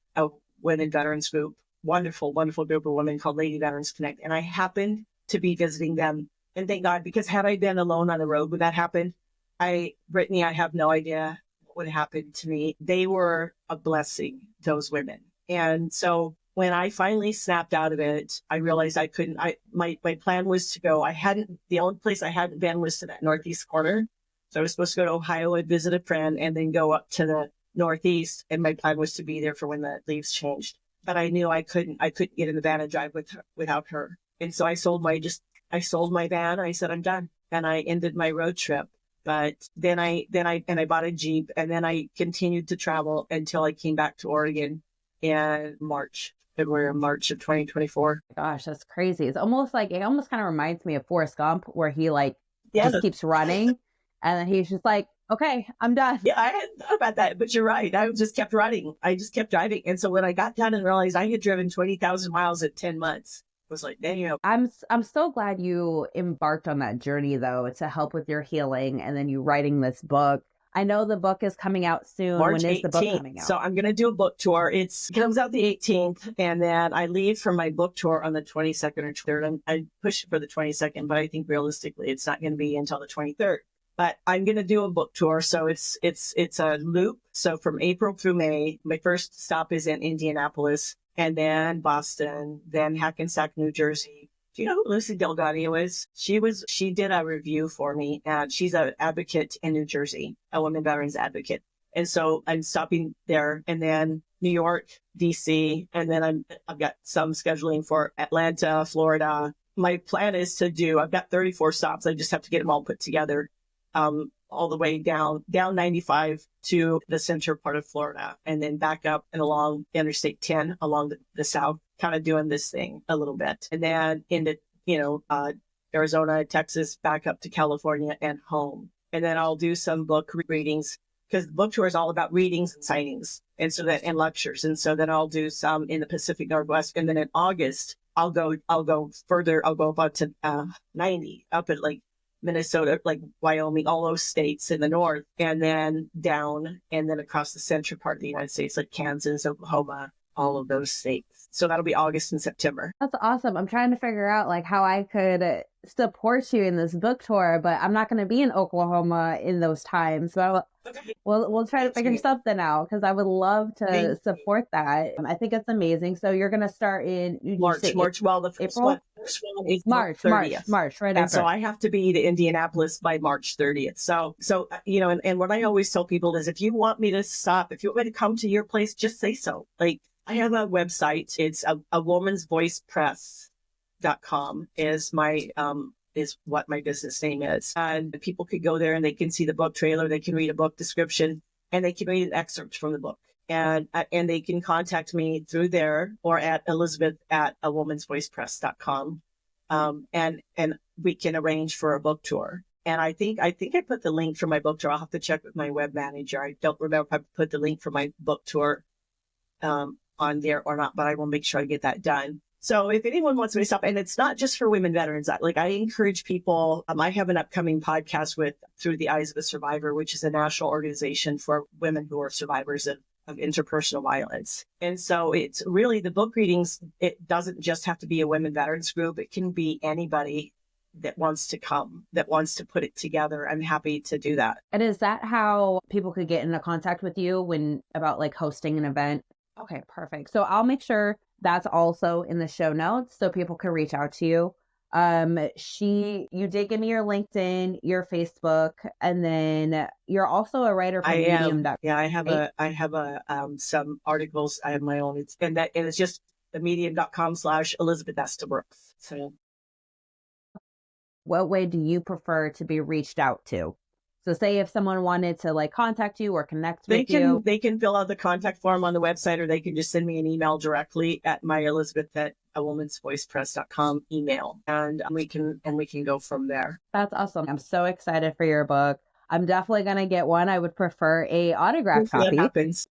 women veterans group, wonderful, wonderful group of women called Lady Veterans Connect. And I happened to be visiting them. And thank God, because had I been alone on the road when that happened, Brittinie, I have no idea what would happen to me. They were a blessing, those women. And so when I finally snapped out of it, I realized I couldn't. My plan was to go. The only place I hadn't been was to that northeast corner. So I was supposed to go to Ohio and visit a friend, and then go up to the northeast. And my plan was to be there for when the leaves changed. But I knew I couldn't get in the van and drive without her. And so I sold my van. I said, I'm done, and I ended my road trip. But then I bought a Jeep, and then I continued to travel until I came back to Oregon in February or March of 2024. Gosh, that's crazy. It almost kind of reminds me of Forrest Gump, where he Yeah. just keeps running, and then he's just like, okay, I'm done. Yeah, I hadn't thought about that, but you're right. I just kept running. I just kept driving. And so when I got done and realized I had driven 20,000 miles in 10 months, I was like, damn. I'm so glad you embarked on that journey, though, to help with your healing, and then you writing this book. I know the book is coming out soon. March When is the book 18th. coming out? So I'm going to do a book tour. It comes out the 18th, and then I leave for my book tour on the 22nd or 3rd. I push for the 22nd, but I think realistically it's not going to be until the 23rd. But I'm going to do a book tour. So it's a loop. So from April through May, my first stop is in Indianapolis, and then Boston, then Hackensack, New Jersey. Do you know who Lucy Delgado is? She did a review for me, and she's an advocate in New Jersey, a women veterans advocate. And so I'm stopping there, and then New York, DC, and then I've got some scheduling for Atlanta, Florida. My plan is I've got 34 stops. I just have to get them all put together, all the way down 95 to the center part of Florida, and then back up and along Interstate 10 along the south, kind of doing this thing a little bit. And then into, Arizona, Texas, back up to California and home. And then I'll do some book readings, because the book tour is all about readings and signings and lectures. And so then I'll do some in the Pacific Northwest. And then in August, I'll go further. I'll go up to 90, up at like Minnesota, like Wyoming, all those states in the north, and then down, and then across the central part of the United States, like Kansas, Oklahoma, all of those states. So that'll be August and September. That's awesome. I'm trying to figure out like how I could support you in this book tour, but I'm not going to be in Oklahoma in those times. So we'll try to figure something out, because I would love to support that. I think it's amazing. So you're going to start in March. Well, the first one is March, right and after. So I have to be to Indianapolis by March 30th. So and what I always tell people is, if you want me to stop, if you want me to come to your place, just say so. Like, I have a website. It's a woman's voice press.com is what my business name is. And people could go there and they can see the book trailer, they can read a book description, and they can read an excerpt from the book. And they can contact me through there, or at Elizabeth at a womansvoicepress.com. And we can arrange for a book tour. And I think I put the link for my book tour. I'll have to check with my web manager. I don't remember if I put the link for my book tour on there or not, but I will make sure I get that done. So if anyone wants me to stop, and it's not just for women veterans, I encourage people. I have an upcoming podcast with Through the Eyes of a Survivor, which is a national organization for women who are survivors of interpersonal violence. And so it's really the book readings. It doesn't just have to be a women veterans group. It can be anybody that wants to come, that wants to put it together. I'm happy to do that. And is that how people could get into contact with you about like hosting an event? Okay, perfect. So I'll make sure that's also in the show notes so people can reach out to you. You did give me your LinkedIn, your Facebook, and then you're also a writer for Medium.com. Yeah, I have some articles. I have my own. It's just the Medium.com/Elizabeth Estabrooks. So, what way do you prefer to be reached out to? So say if someone wanted to like contact you or connect with you. They can fill out the contact form on the website, or they can just send me an email directly at my Elizabeth at a womansvoicepress.com email. And we can go from there. That's awesome. I'm so excited for your book. I'm definitely going to get one. I would prefer a autographed copy. That happens.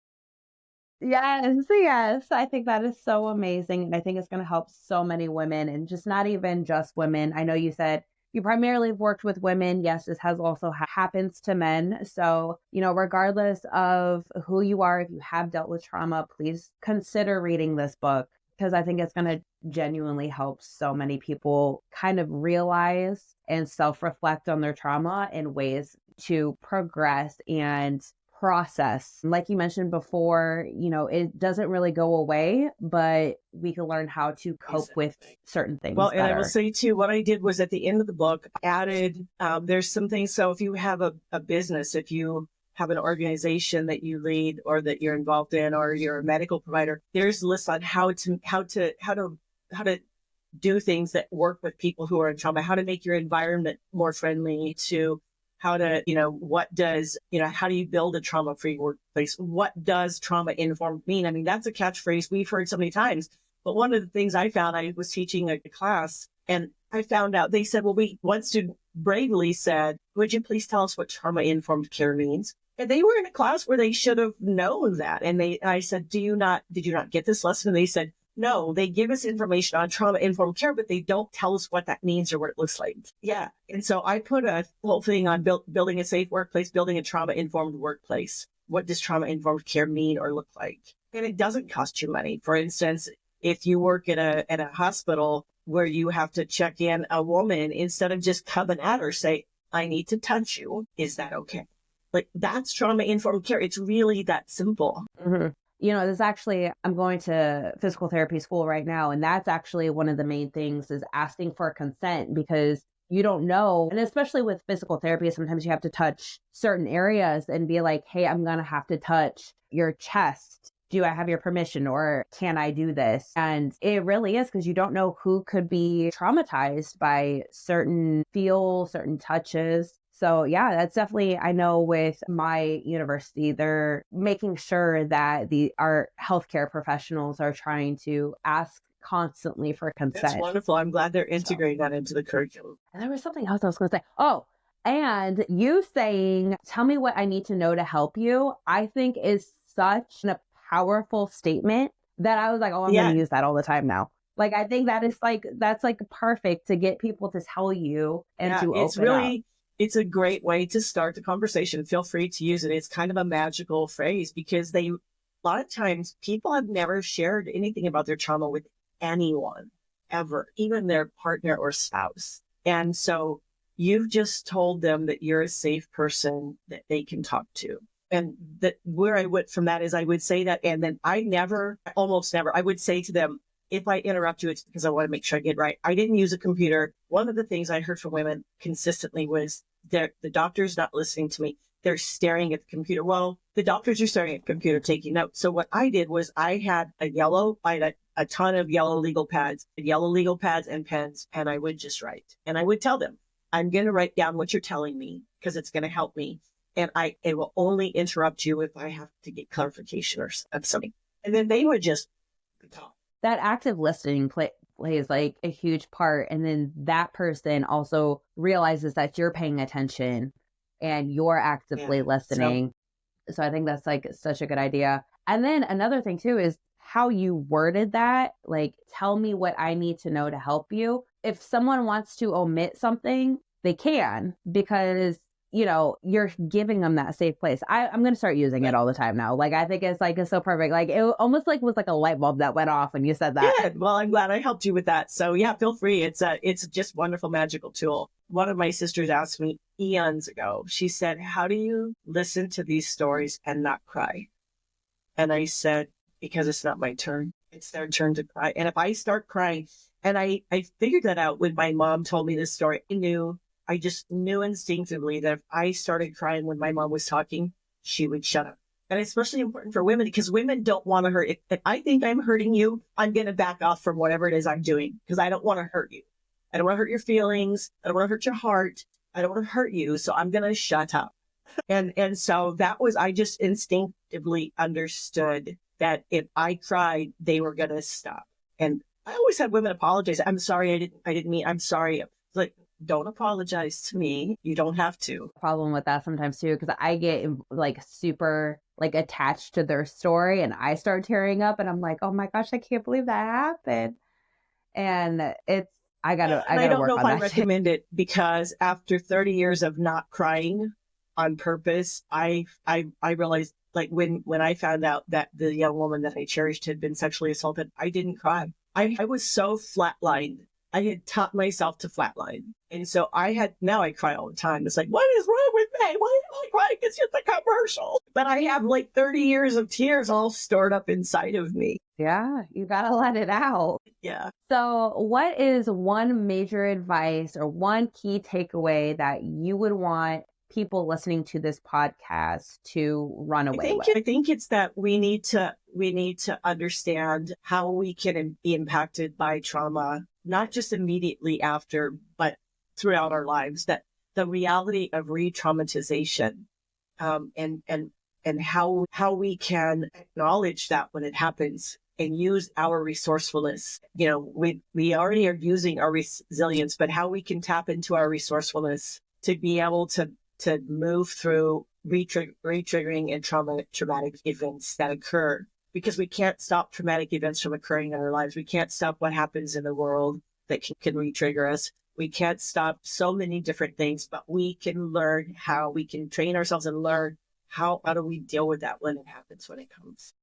Yes. I think that is so amazing. And I think it's going to help so many women, and just not even just women. I know you said you primarily worked with women. Yes, this has also happens to men. So, regardless of who you are, if you have dealt with trauma, please consider reading this book, because I think it's going to genuinely help so many people kind of realize and self-reflect on their trauma and ways to progress and process. Like you mentioned before, it doesn't really go away, but we can learn how to cope with certain things. Well, and I will say too, what I did was at the end of the book, added, there's some things. So if you have a business, if you have an organization that you lead or that you're involved in, or you're a medical provider, there's lists on how to do things that work with people who are in trauma, how to make your environment more friendly, to how to, how do you build a trauma-free workplace? What does trauma-informed mean? I mean, that's a catchphrase we've heard so many times. But one of the things I found, I was teaching a class, and I found out, they said, one student bravely said, would you please tell us what trauma-informed care means? And they were in a class where they should have known that. And I said, did you not get this lesson? And they said, No, they give us information on trauma-informed care, but they don't tell us what that means or what it looks like. Yeah. And so I put a whole thing on building a safe workplace, building a trauma-informed workplace. What does trauma-informed care mean or look like? And it doesn't cost you money. For instance, if you work at a hospital where you have to check in a woman, instead of just coming at her, say, I need to touch you. Is that okay? Like, that's trauma-informed care. It's really that simple. Mm-hmm. You know, there's actually, I'm going to physical therapy school right now. And that's actually one of the main things is asking for consent, because you don't know. And especially with physical therapy, sometimes you have to touch certain areas and be like, hey, I'm going to have to touch your chest. Do I have your permission, or can I do this? And it really is, because you don't know who could be traumatized by certain touches. So yeah, that's definitely, I know with my university, they're making sure that our healthcare professionals are trying to ask constantly for consent. That's wonderful. I'm glad they're integrating that into the curriculum. And there was something else I was going to say. Oh, and you saying, tell me what I need to know to help you, I think is such a powerful statement that I was like, oh, I'm going to use that all the time now. Like, I think that's perfect to get people to tell you and to open up. It's a great way to start the conversation. Feel free to use it. It's kind of a magical phrase, because a lot of times people have never shared anything about their trauma with anyone ever, even their partner or spouse. And so you've just told them that you're a safe person that they can talk to. And that where I went from that is I would say that. And then almost never, I would say to them, if I interrupt you, it's because I want to make sure I get it right. I didn't use a computer. One of the things I heard from women consistently was the doctor's not listening to me. They're staring at the computer. Well, the doctors are staring at the computer taking notes. So what I did was I had a ton of yellow legal pads and pens, and I would just write. And I would tell them, I'm going to write down what you're telling me because it's going to help me. And it will only interrupt you if I have to get clarification or something. And then they would just talk. That active listening plays like a huge part. And then that person also realizes that you're paying attention and you're actively listening. So I think that's like such a good idea. And then another thing too is how you worded that, like, tell me what I need to know to help you. If someone wants to omit something, they can, because you're giving them that safe place. I'm going to start using it all the time now. Like, I think it's so perfect. Like, it almost like was like a light bulb that went off when you said that. Good. Well, I'm glad I helped you with that. So yeah, feel free. It's just wonderful, magical tool. One of my sisters asked me eons ago, she said, how do you listen to these stories and not cry? And I said, because it's not my turn. It's their turn to cry. And if I start crying, and I figured that out when my mom told me this story, I just knew instinctively that if I started crying when my mom was talking, she would shut up. And it's especially important for women, because women don't want to hurt. If I think I'm hurting you, I'm going to back off from whatever it is I'm doing, because I don't want to hurt you. I don't want to hurt your feelings. I don't want to hurt your heart. I don't want to hurt you. So I'm going to shut up. And so I just instinctively understood that if I cried, they were going to stop. And I always had women apologize. I'm sorry. I didn't mean, I'm sorry. Like, don't apologize to me. You don't have to. Problem with that sometimes too, because I get like super like attached to their story and I start tearing up and I'm like, oh my gosh, I can't believe that happened. And I don't know if I recommend it, because after 30 years of not crying on purpose, I realized, like, when I found out that the young woman that I cherished had been sexually assaulted, I didn't cry. I was so flatlined. I had taught myself to flatline. And so now I cry all the time. It's like, what is wrong with me? Why am I crying? It's just a commercial. But I have like 30 years of tears all stored up inside of me. Yeah, you got to let it out. Yeah. So what is one major advice or one key takeaway that you would want people listening to this podcast to run away with? I think it's that we need to understand how we can be impacted by trauma, not just immediately after, but throughout our lives. That the reality of re-traumatization, and how we can acknowledge that when it happens and use our resourcefulness. We already are using our resilience, but how we can tap into our resourcefulness to be able to move through re-triggering and traumatic events that occur because we can't stop traumatic events from occurring in our lives. We can't stop what happens in the world that can re-trigger us. We can't stop so many different things, but we can learn how we can train ourselves and learn how do we deal with that when it happens, when it comes.